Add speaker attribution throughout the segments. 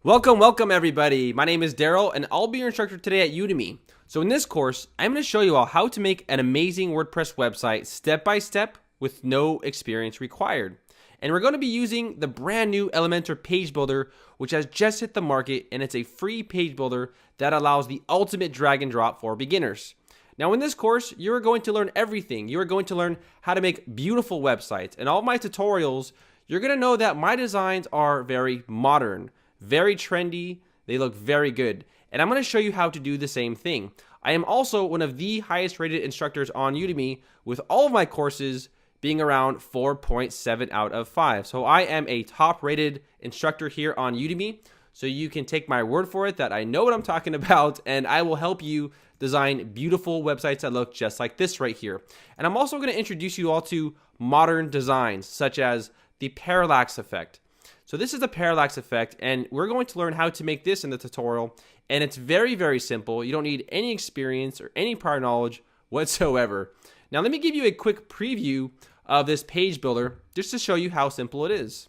Speaker 1: Welcome everybody. My name is Daryl and I'll be your instructor today at Udemy. So in this course, I'm going to show you all how to make an amazing WordPress website step by step with no experience required. And we're going to be using the brand new Elementor page builder, which has just hit the market, and it's a free page builder that allows the ultimate drag and drop for beginners. Now in this course, you're going to learn everything. You're going to learn how to make beautiful websites. In all my tutorials, you're going to know that my designs are very modern, very trendy, they look very good. And I'm going to show you how to do the same thing. I am also one of the highest rated instructors on Udemy, with all of my courses being around 4.7 out of 5. So I am a top rated instructor here on Udemy. So you can take my word for it that I know what I'm talking about, and I will help you design beautiful websites that look just like this right here. And I'm also going to introduce you all to modern designs, such as the parallax effect. So this is the parallax effect, and we're going to learn how to make this in the tutorial, and it's very, very simple. You don't need any experience or any prior knowledge whatsoever. Now let me give you a quick preview of this page builder just to show you how simple it is.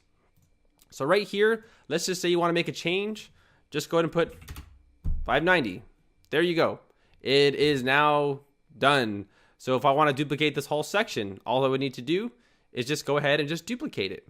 Speaker 1: So right here, let's just say you want to make a change. Just go ahead and put 590. There you go. It is now done. So if I want to duplicate this whole section, all I would need to do is just go ahead and just duplicate it.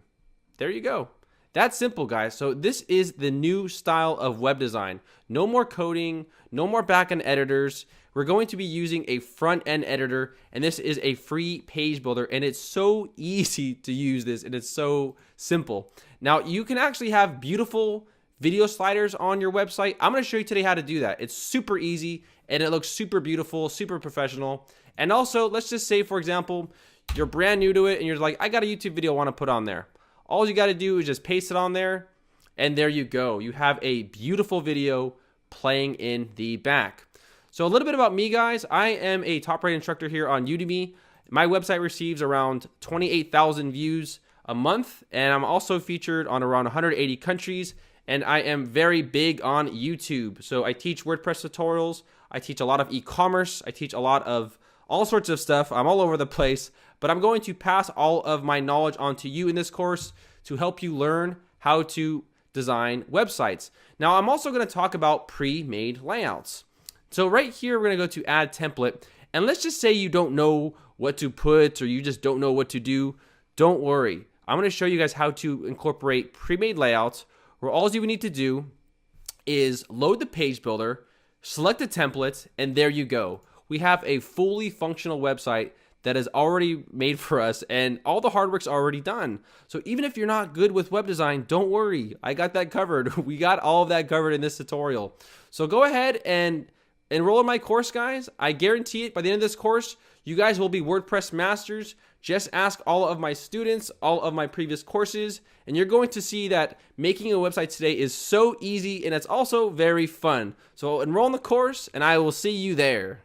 Speaker 1: There you go. That's simple, guys. So this is the new style of web design. No more coding, no more backend editors. We're going to be using a front-end editor, and this is a free page builder, and it's so easy to use this, and it's so simple. Now, you can actually have beautiful video sliders on your website. I'm going to show you today how to do that. It's super easy, and it looks super beautiful, super professional. And also, let's just say, for example, you're brand new to it, and you're like, I got a YouTube video I want to put on there. All you got to do is just paste it on there, and there you go. You have a beautiful video playing in the back. So a little bit about me, guys. I am a top-rated instructor here on Udemy. My website receives around 28,000 views a month, and I'm also featured on around 180 countries, and I am very big on YouTube. So I teach WordPress tutorials. I teach a lot of e-commerce. I teach a lot of all sorts of stuff. I'm all over the place, but I'm going to pass all of my knowledge on to you in this course to help you learn how to design websites. Now, I'm also going to talk about pre-made layouts. So right here, we're going to go to add template, and let's just say you don't know what to put, or you just don't know what to do. Don't worry. I'm going to show you guys how to incorporate pre-made layouts, where all you need to do is load the page builder, select a template, and there you go. We have a fully functional website that is already made for us, and all the hard work's already done. So even if you're not good with web design, don't worry. I got that covered. We got all of that covered in this tutorial. So go ahead and enroll in my course, guys. I guarantee it, by the end of this course, you guys will be WordPress masters. Just ask all of my students, all of my previous courses, and you're going to see that making a website today is so easy, and it's also very fun. So enroll in the course, and I will see you there.